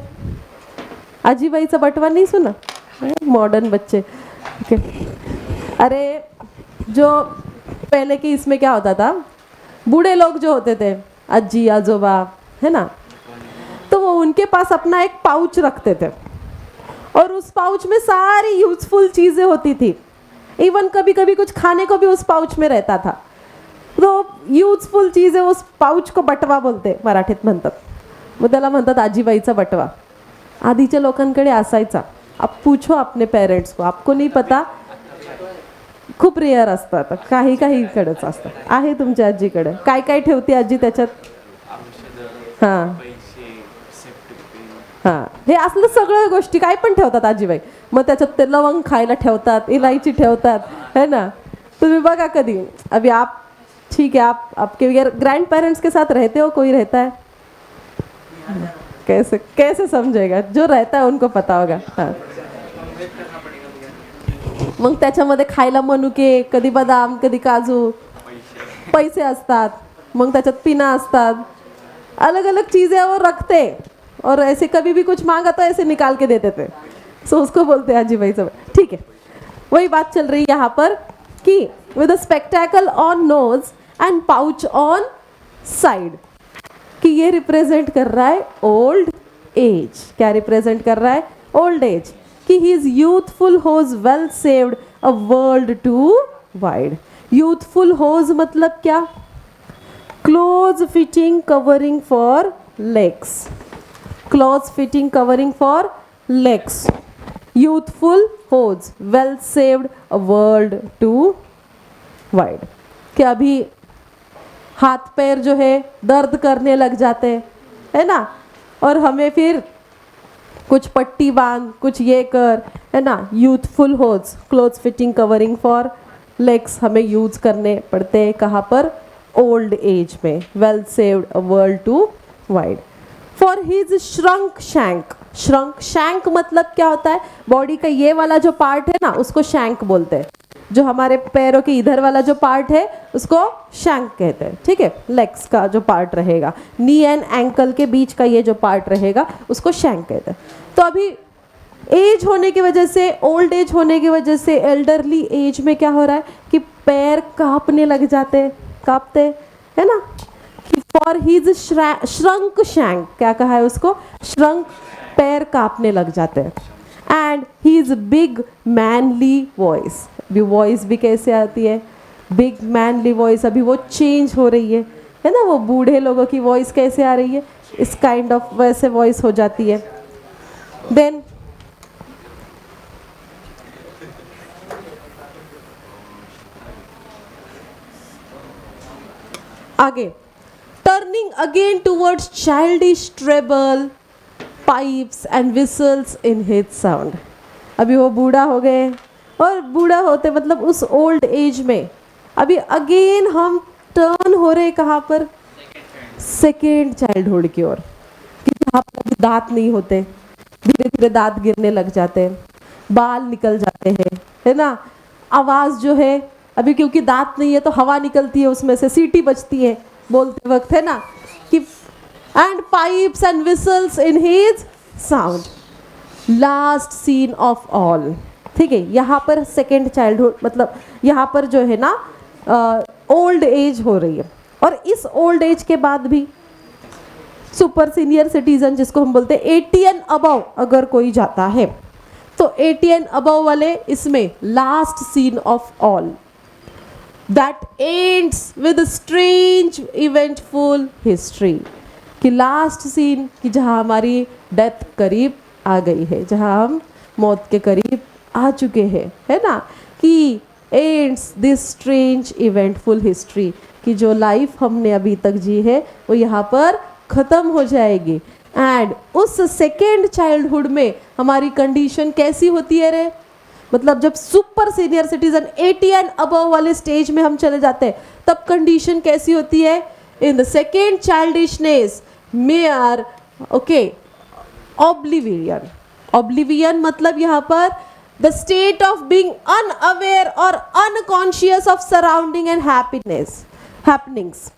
आजीबाईचा बटवा नहीं सुना? मॉडर्न बच्चे। ओके। अरे जो पहले के इसमें क्या होता था, बूढ़े लोग जो होते थे, अज्जी आजोबा, है ना, तो वो उनके पास अपना एक पाउच रखते थे और उस पाउच में सारी यूजफुल चीज़ें होती थी। इवन कभी कभी कुछ खाने को भी उस पाउच में रहता था। तो यूजफुल चीज़ें उस पाउच को बटवा बोलते, मराठीत म्हणतात, मग त्याला म्हणतात आजीबाईचा बटवा। आधीच्या लोकांकडे असायचा। आप पूछो अपने पेरेंट्स को, आपको नहीं पता, खूप रेअर असतात, काही कडेच असतात। आहे तुमच्या आजीकडे काय काय ठेवते आजी त्याच्यात? हां हां, हे असलं सगळ्या गोष्टी काय पण ठेवतात आजीबाई। मग त्याच्यात ते लवंग खायला ठेवतात, इलायची ठेवतात, है ना। तुम्ही बघा कधी, अभी आप ठीक है, आप आपके ग्रैंड पेरेंट्स के साथ रहते हो, कोई रहता है? कैसे कैसे समझेगा, जो रहता है उनको पता होगा। हाँ, मग त्याच्यामध्ये खायला मनुके, कधी बदाम, कधी काजू, पैसे असतात, मग त्याच्यात पिना असतात, अलग अलग चीज़ें वो रखते और ऐसे कभी भी कुछ मांगा तो ऐसे निकाल के देते थे। सो उसको बोलते हैं आजी भाई सब। ठीक है, वही बात चल रही है यहाँ पर कि with a spectacle on nose and pouch on side, कि ये रिप्रेजेंट कर रहा है ओल्ड एज। क्या रिप्रेजेंट कर रहा है? Old age. कि he is youthful hose well saved a world too wide. Youthful hose मतलब क्या? Close fitting covering for legs, close fitting covering for legs. Youthful hose well saved a world too wide. कि अभी हाथ पैर जो है दर्द करने लग जाते हैं, है ना, और हमें फिर कुछ पट्टी बांध, कुछ ये कर, है ना। Youthful hose, cloth fitting covering for legs हमें यूज करने पड़ते हैं कहाँ पर? ओल्ड एज में। Well saved a world too wide. For his shrunk shank, shrunk shank मतलब क्या होता है? बॉडी का ये वाला जो पार्ट है ना, उसको शैंक बोलते हैं। जो हमारे पैरों के इधर वाला जो पार्ट है उसको शैंक कहते हैं। ठीक है, लेग्स का जो पार्ट रहेगा, नी एंड एंकल के बीच का ये जो पार्ट रहेगा उसको शैंक कहते हैं। तो अभी एज होने की वजह से, ओल्ड एज होने की वजह से, एल्डरली एज में क्या हो रहा है कि पैर कांपने लग जाते, कांपते, है ना। कि फॉर हिज श्रंक शैंक, क्या कहा है उसको? श्रंक, पैर कांपने लग जाते हैं। And his big manly voice, अभी वॉइस भी कैसे आती है? Big manly voice. अभी वो चेंज हो रही है ना। वो बूढ़े लोगों की वॉइस कैसे आ रही है? इस काइंड ऑफ वैसे वॉइस हो जाती है। देन आगे, turning again towards childish treble pipes and whistles in his sound. अभी वो बूढ़ा हो गए और बूढ़ा होते मतलब उस ओल्ड एज में अभी अगेन हम टर्न हो रहे कहाँ पर? सेकेंड चाइल्डहुड की ओर। कि जहाँ पर अभी दांत नहीं होते, धीरे धीरे दांत गिरने लग जाते हैं, बाल निकल जाते हैं, है ना। आवाज़ जो है अभी, क्योंकि दांत नहीं है तो हवा निकलती है उसमें से, सीटी बजती है बोलते वक्त, है ना। कि and pipes and whistles in his sound. Last scene of all. ठीक है, यहाँ पर सेकेंड चाइल्डहुड मतलब यहाँ पर जो है ना ओल्ड एज हो रही है। और इस ओल्ड एज के बाद भी सुपर सीनियर सिटीजन जिसको हम बोलते हैं 80 एंड अबव अगर कोई जाता है तो 80 एंड अबव वाले इसमें last scene of all that ends with strange eventful history. कि लास्ट सीन कि जहाँ हमारी डेथ करीब आ गई है, जहाँ हम मौत के करीब आ चुके हैं, है ना। कि ends this strange eventful history, कि जो लाइफ हमने अभी तक जी है वो यहाँ पर ख़त्म हो जाएगी। एंड उस सेकेंड चाइल्डहुड में हमारी कंडीशन कैसी होती है रे? मतलब जब super senior citizen 80 and above वाले स्टेज में हम चले जाते हैं तब कंडीशन कैसी होती है? In the second childishness mere okay oblivion. Oblivion मतलब यहाँ पर the state of being unaware और unconscious of surrounding and happenings.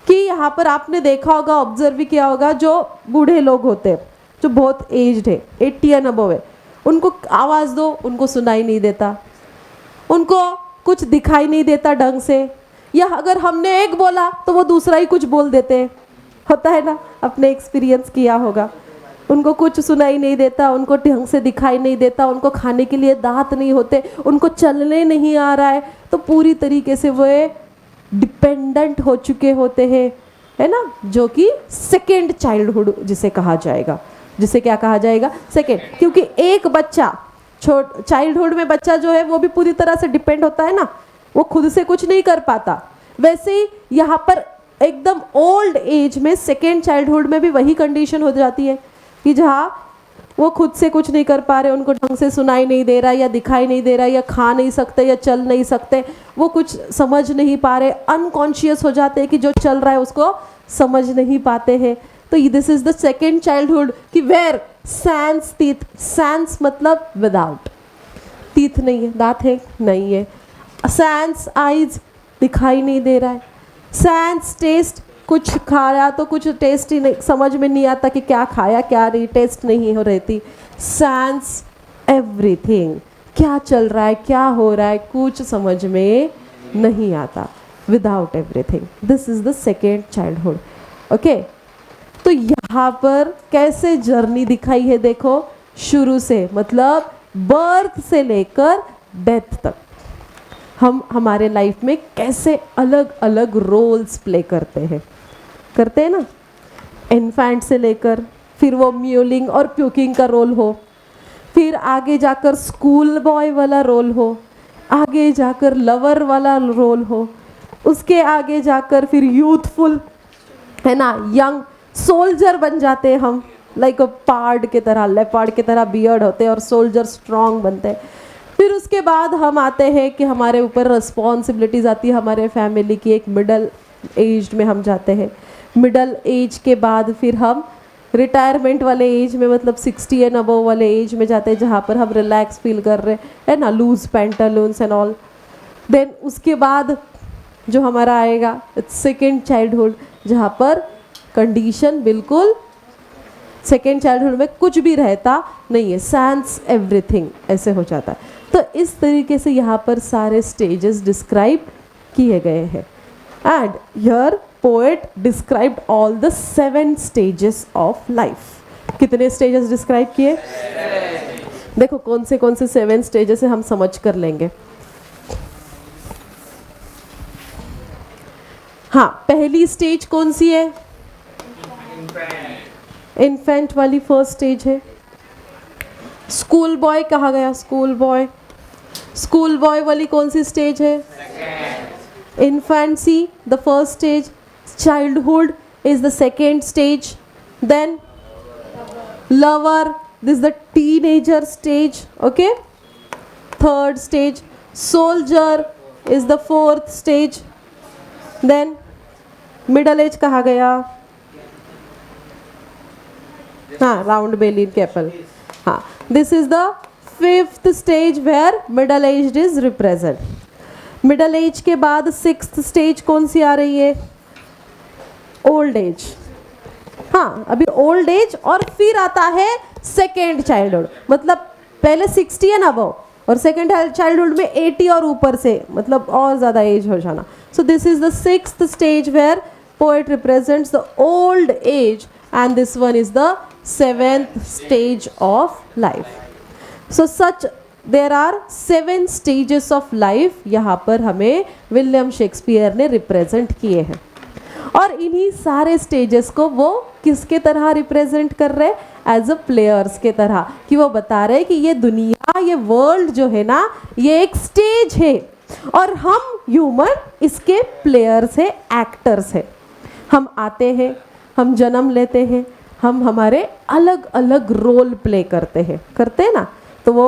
कि यहाँ पर आपने देखा होगा, ऑब्जर्व भी किया होगा, जो बूढ़े लोग होते हैं, जो बहुत एज्ड है, 80 एंड अबव है, उनको आवाज़ दो उनको सुनाई नहीं देता, उनको कुछ दिखाई नहीं देता ढंग से, या अगर हमने एक बोला तो वो दूसरा ही कुछ बोल देते हैं, होता है ना, अपने एक्सपीरियंस किया होगा। उनको कुछ सुनाई नहीं देता, उनको ढंग से दिखाई नहीं देता, उनको खाने के लिए दांत नहीं होते, उनको चलने नहीं आ रहा है, तो पूरी तरीके से वो डिपेंडेंट हो चुके होते हैं, है ना, जो कि सेकेंड चाइल्डहुड जिसे कहा जाएगा। जिसे क्या कहा जाएगा? सेकेंड। क्योंकि एक बच्चा चाइल्डहुड में बच्चा जो है वो भी पूरी तरह से डिपेंड होता है ना, वो खुद से कुछ नहीं कर पाता। वैसे ही यहाँ पर एकदम ओल्ड एज में, सेकेंड चाइल्डहुड में भी वही कंडीशन हो जाती है कि जहाँ वो खुद से कुछ नहीं कर पा रहे, उनको ढंग से सुनाई नहीं दे रहा, या दिखाई नहीं दे रहा, या खा नहीं सकते, या चल नहीं सकते, वो कुछ समझ नहीं पा रहे, अनकॉन्शियस हो जाते हैं कि जो चल रहा है उसको समझ नहीं पाते हैं। तो this is the second childhood कि वेयर सैंस टीथ, सैंस मतलब विदाउट, टीथ नहीं है, दांत है नहीं है, सैंस आइज दिखाई नहीं दे रहा है, सैंस टेस्ट कुछ खाया तो कुछ टेस्ट ही नहीं, समझ में नहीं आता कि क्या खाया क्या नहीं, टेस्ट नहीं हो रहती, सैंस एवरीथिंग, क्या चल रहा है क्या हो रहा है कुछ समझ में नहीं आता, without everything, this is the second childhood. Okay, तो यहाँ पर कैसे जर्नी दिखाई है देखो, शुरू से मतलब बर्थ से लेकर डेथ तक हम हमारे लाइफ में कैसे अलग अलग रोल्स प्ले करते हैं ना, इन्फेंट से लेकर फिर वो म्यूलिंग और प्यूकिंग का रोल हो, फिर आगे जाकर स्कूल बॉय वाला रोल हो, आगे जाकर लवर वाला रोल हो, उसके आगे जाकर फिर यूथफुल, है ना, यंग सोल्जर बन जाते हैं हम, लाइक अ पार्ड के तरह, लेपर्ड के तरह बियर्ड होते हैं और सोल्जर स्ट्रॉन्ग बनते हैं। फिर उसके बाद हम आते हैं कि हमारे ऊपर रिस्पॉन्सिबिलिटीज़ आती है हमारे फैमिली की, एक मिडल एज में हम जाते हैं। मिडल एज के बाद फिर हम रिटायरमेंट वाले एज में, मतलब 60 एंड अबव वाले एज में जाते हैं, जहाँ पर हम रिलैक्स फील कर रहे हैं ना, लूज पेंटालून्स एंड ऑल। देन उसके बाद जो हमारा आएगा सेकेंड चाइल्डहुड, जहाँ पर कंडीशन बिल्कुल सेकेंड चाइल्डहुड में कुछ भी रहता नहीं है, सैंस एवरीथिंग ऐसे हो जाता है। तो इस तरीके से यहाँ पर सारे स्टेजेस डिस्क्राइब किए गए हैं। And here poet described all the 7 stages of life. कितने स्टेजेस डिस्क्राइब किए? देखो कौन से 7 स्टेजेस है हम समझ कर लेंगे। हाँ, पहली स्टेज कौन सी है? इन्फेंट वाली फर्स्ट स्टेज है। स्कूल बॉय कहा गया, स्कूल बॉय, स्कूल बॉय वाली कौन सी स्टेज है? Infancy the first stage, childhood is the second stage, then lover this the teenager stage, okay, third stage, soldier is the fourth stage, then middle age कहा गया, हाँ, round belly कैपल, हाँ, this is the 5th stage where middle age is represent. Middle age के बाद 6th stage कौन सी आ रही है? Old as. हाँ, अभी ओल्ड एज और फिर आता है सेकेंड चाइल्डहुड, मतलब पहले 60 एंड अबव और सेकेंड चाइल्डहुड में 80 और ऊपर से, मतलब और ज़्यादा एज हो जाना। So this is the 6th stage where poet represents the old age and this one is the 7th stage of life. So such there are 7 stages of life यहाँ पर हमें विलियम शेक्सपियर ने represent किए हैं। और इन्हीं सारे stages को वो किसके तरह रिप्रेजेंट कर रहे हैं? एज अ प्लेयर्स के तरह, कि वो बता रहे हैं कि ये दुनिया, ये वर्ल्ड जो है ना, ये एक स्टेज है और हम ह्यूमन इसके प्लेयर्स है, एक्टर्स है। हम आते हैं, हम जन्म लेते हैं, हम हमारे अलग अलग रोल प्ले करते हैं ना। तो वो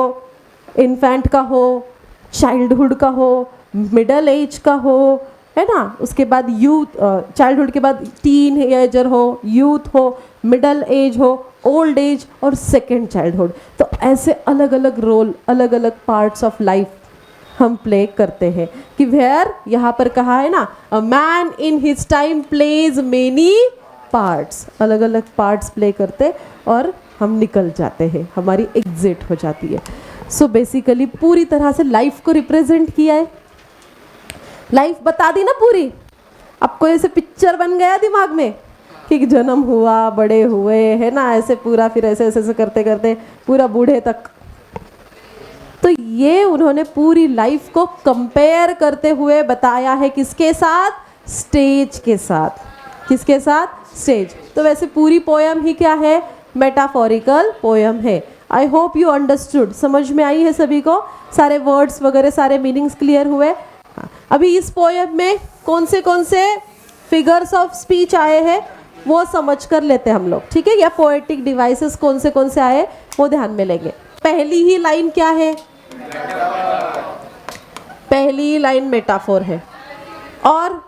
इन्फेंट का हो, चाइल्डहुड का हो, मिडल एज का हो, है ना, उसके बाद यूथ, चाइल्डहुड के बाद टीन एजर हो, यूथ हो, मिडल एज हो, ओल्ड एज और सेकेंड चाइल्डहुड। तो ऐसे अलग अलग रोल, अलग अलग पार्ट्स ऑफ लाइफ हम प्ले करते हैं कि वेयर, यहाँ पर कहा है ना, a man in his time plays many parts, अलग अलग पार्ट्स प्ले करते और हम निकल जाते हैं, हमारी एग्जिट हो जाती है। सो बेसिकली पूरी तरह से लाइफ को रिप्रेजेंट किया है, लाइफ बता दी ना पूरी। आपको ऐसे पिक्चर बन गया दिमाग में कि जन्म हुआ, बड़े हुए, है ना, ऐसे पूरा, फिर ऐसे ऐसे ऐसे करते करते पूरा बूढ़े तक। तो ये उन्होंने पूरी लाइफ को कंपेयर करते हुए बताया है, किसके साथ? स्टेज के साथ। किसके साथ? स्टेज। तो वैसे पूरी पोयम ही क्या है? मेटाफोरिकल पोयम है। आई होप यू अंडरस्टूड, समझ में आई है सभी को? सारे वर्ड्स वगैरह, सारे मीनिंग्स क्लियर हुए? हाँ। अभी इस पोयम में कौन से फिगर्स ऑफ स्पीच आए हैं वो समझ कर लेते हैं हम लोग, ठीक है? या पोएटिक डिवाइसेस कौन से आए वो ध्यान में लेंगे। पहली ही लाइन क्या है? पहली ही लाइन मेटाफोर है। और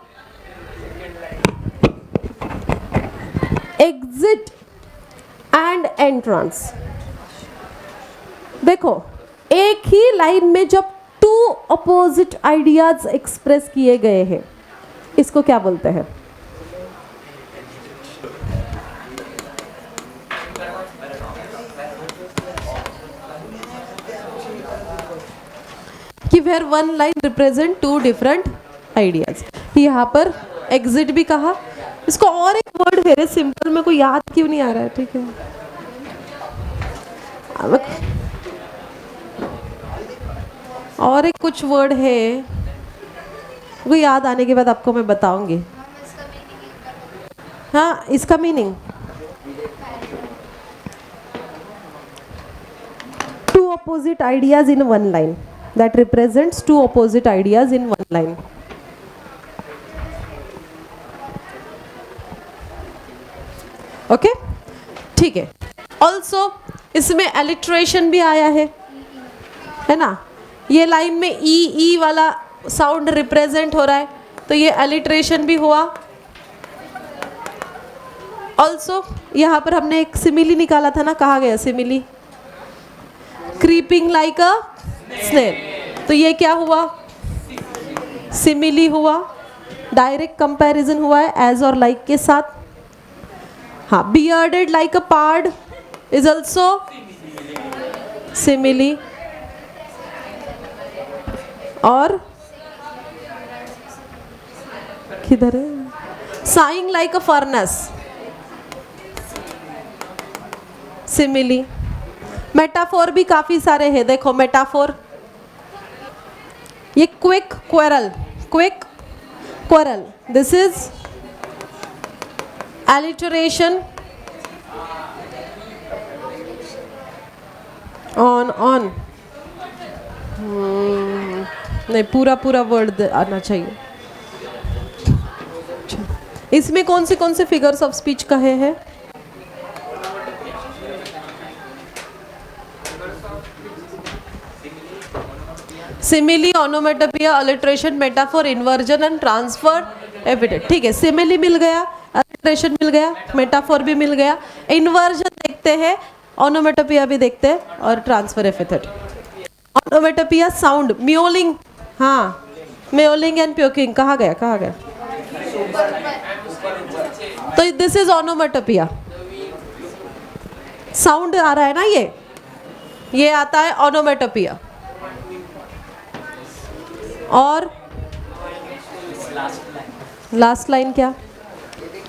एग्जिट एंड एंट्रेंस, देखो एक ही लाइन में जब टू अपोजिट आइडियाज एक्सप्रेस किए गए हैं, इसको क्या बोलते हैं? कि where one line represent two different ideas. यहाँ पर एग्जिट भी कहा। इसको और एक वर्ड है, सिंपल, में कोई याद क्यों नहीं आ रहा है, ठीक है? और एक कुछ वर्ड है, वो याद आने के बाद आपको मैं बताऊंगी। हाँ, इसका meaning two opposite ideas in one line, that represents two opposite ideas in one line. Okay, ठीक है। ऑल्सो इसमें एलिट्रेशन भी आया है ना? ये लाइन में ई वाला साउंड रिप्रेजेंट हो रहा है, तो ये एलिट्रेशन भी हुआ। ऑल्सो यहाँ पर हमने एक सिमिली निकाला था ना, कहा गया simile, creeping like a snail, तो ये क्या हुआ? सिमिली हुआ। डायरेक्ट कंपैरिजन हुआ है एज और लाइक के साथ। हाँ, bearded like a pard is also simile. और किधर है? Sighing like a furnace, simile. Metaphor भी काफी सारे हैं, देखो मेटाफोर, ये quick quarrel, quick quarrel, this is alliteration, on नहीं, पूरा वर्ड आना चाहिए। इसमें कौन से फिगर्स ऑफ स्पीच कहे हैं? Simile, onomatopoeia, alliteration, metaphor, inversion and transfer epithet. ठीक है, सिमिली मिल गया, अलिट्रेशन मिल गया, मेटाफोर भी मिल गया, इन्वर्जन देखते हैं, ओनोमेटोपिया भी देखते हैं, और ट्रांसफर एपिथेट। ओनोमेटोपिया साउंड, म्योलिंग, हाँ, म्योलिंग एंड प्योकिंग, कहा गया? तो दिस इज ओनोमेटोपिया, साउंड आ रहा है ना, ये आता है ओनोमेटोपिया। और लास्ट लाइन क्या?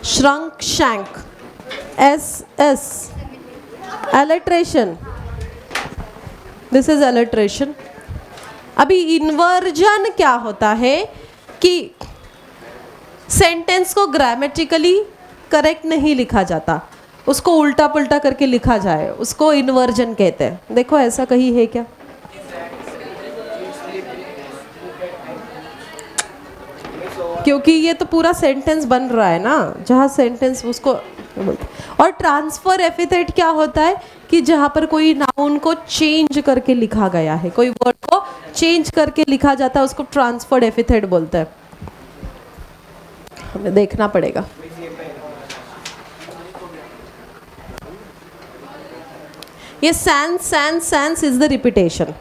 Shrunk shank, S, alliteration, this is alliteration. अभी इन्वर्जन क्या होता है कि सेंटेंस को ग्रामेटिकली करेक्ट नहीं लिखा जाता, उसको उल्टा पुल्टा करके लिखा जाए, उसको इन्वर्जन कहते हैं। देखो ऐसा कहीं है क्या? क्योंकि ये तो पूरा सेंटेंस बन रहा है ना, जहाँ सेंटेंस उसको। और ट्रांसफर एपिथेट क्या होता है कि जहाँ पर कोई नाउन को चेंज करके लिखा गया है, कोई वर्ड को चेंज करके लिखा जाता है, उसको ट्रांसफर्ड एपिथेट बोलते हैं। हमें देखना पड़ेगा। ये सेंस इज द रिपीटेशन,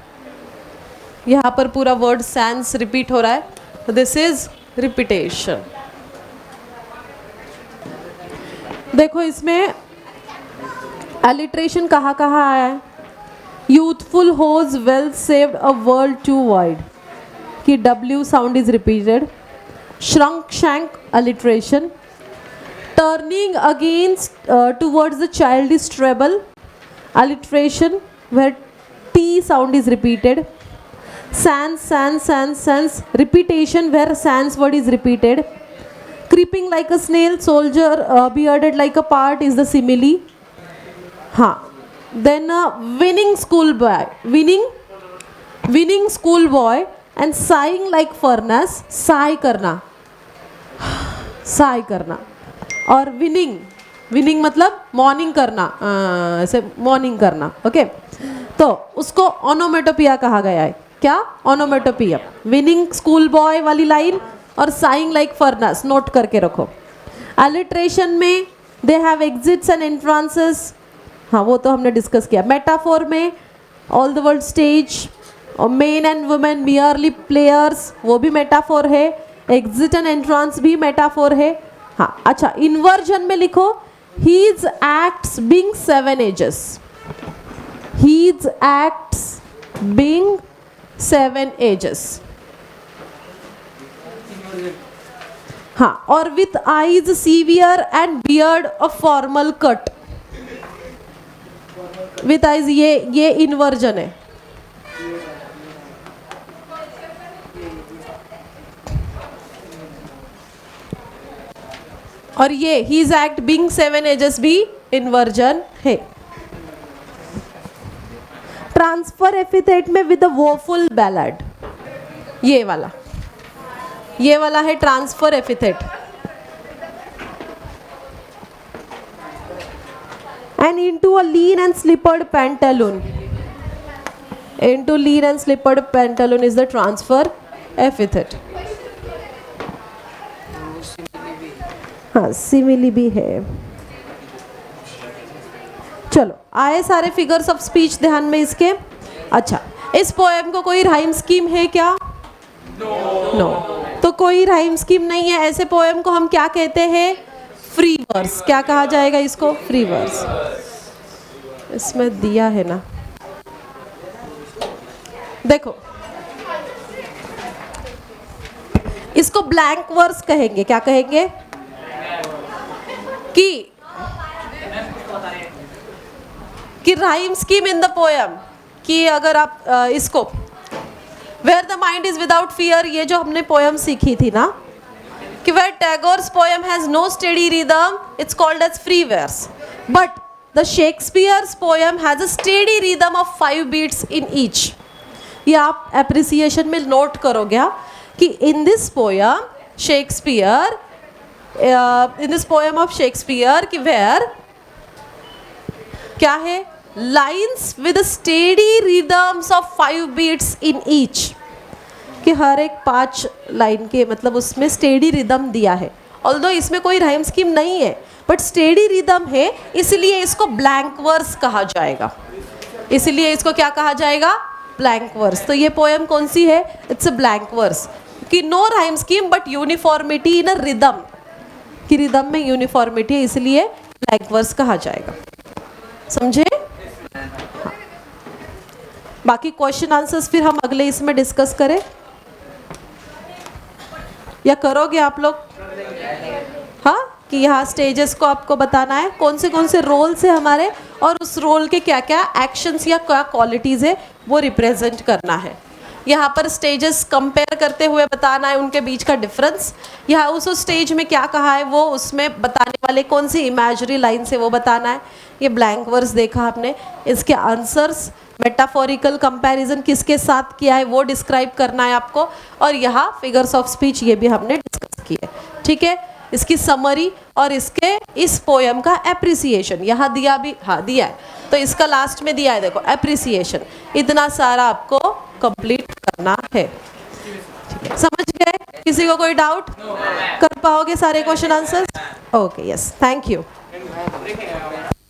यहाँ पर पूरा वर्ड सेंस रिपीट हो रहा है, तो दिस इज रिपीटेशन। देखो इसमें एलिट्रेशन कहाँ कहाँ आया है? Youthful hose well saved a world too wide, कि W sound is repeated. Shrunk shank alliteration. Turning against towards the child is treble alliteration where T sound is repeated. Sans repetition where sans word is repeated. Creeping like a snail, soldier bearded like a part is the simile. हाँ, then winning schoolboy, winning schoolboy and sighing like furnace, sigh करना और winning मतलब morning करना, ऐसे morning करना, okay. तो उसको onomatopoeia कहा गया है। क्या? ओनोमेटोपिया। विनिंग स्कूल बॉय वाली लाइन और साइंग लाइक फर्नेस नोट करके रखो। एलिट्रेशन में दे हैव एग्जिट्स एंड एंट्रांसेस, हाँ वो तो हमने डिस्कस किया। मेटाफोर में ऑल द वर्ल्ड स्टेज और main and women merely players, वो भी मेटाफोर है। एग्जिट एंड एंट्रांस भी मेटाफोर है। हाँ अच्छा, इन्वर्जन में लिखो His acts being 7 ages. His acts being 7 ages. हाँ, और with eyes severe and beard a formal cut. With eyes ये inversion है। और ये his act being 7 ages भी inversion है। ट्रांसफर एपिथेट में विद अ वोफुल बैलेड, ये वाला है transfer epithet. And into a lean and slippered pantaloon, into lean and slippered pantaloon is the transfer epithet. हाँ सिमिली भी है। चलो आए सारे फिगर्स ऑफ स्पीच ध्यान में इसके। अच्छा, इस पोएम को कोई राइम स्कीम है क्या? नो। तो कोई राइम स्कीम नहीं है, ऐसे पोएम को हम क्या कहते हैं? Free verse. क्या कहा जाएगा इसको? Free verse. इसमें दिया है ना, देखो इसको ब्लैंक वर्स कहेंगे। क्या कहेंगे? कि rhyme scheme in the poem, कि अगर आप इसको where the mind is without fear, ये जो हमने पोएम सीखी थी ना, कि where Tagore's poem has no steady rhythm, it's called as free verse, but the Shakespeare's poem has a steady rhythm of 5 beats in each. ये आप एप्रिसिएशन में नोट करोगे कि in this poem Shakespeare, in this poem of Shakespeare कि where क्या है? lines with a steady rhythms of 5 beats in each, कि हर एक 5 लाइन के मतलब उसमें स्टेडी रिदम दिया है। ऑल्दो इसमें कोई राइम स्कीम नहीं है, बट स्टेडी रिदम है, इसलिए इसको ब्लैंक वर्स कहा जाएगा। इसलिए इसको क्या कहा जाएगा? Blank verse. तो ये पोएम कौन सी है? इट्स अ ब्लैंक वर्स, कि no rhyme scheme but uniformity in a rhythm, कि रिदम में यूनिफॉर्मिटी है, इसलिए ब्लैंक वर्स कहा जाएगा। समझे? हाँ। बाकी क्वेश्चन आंसर्स फिर हम अगले इसमें डिस्कस करें, या करोगे आप लोग? हाँ, कि यहाँ स्टेजेस को आपको बताना है, कौन से रोल्स है हमारे, और उस रोल के क्या क्या एक्शंस या क्या क्वालिटीज़ है वो रिप्रेजेंट करना है। यहाँ पर स्टेजेस कंपेयर करते हुए बताना है उनके बीच का डिफरेंस। यहाँ उस स्टेज में क्या कहा है वो उसमें बताने वाले कौन सी इमेजरी लाइन से वो बताना है। ये ब्लैंक वर्स देखा आपने, इसके आंसर्स, मेटाफोरिकल कंपैरिजन किसके साथ किया है वो डिस्क्राइब करना है आपको, और यहाँ फिगर्स ऑफ स्पीच ये भी हमने डिस्कस किया है। ठीक है, इसकी समरी और इसके इस पोएम का एप्रिसिएशन यहाँ दिया भी, हाँ दिया है, तो इसका लास्ट में दिया है, देखो एप्रिसिएशन। इतना सारा आपको कंप्लीट करना है। ठीक है, समझ गए? किसी को कोई डाउट? कर पाओगे सारे question answers? Okay, yes, thank you.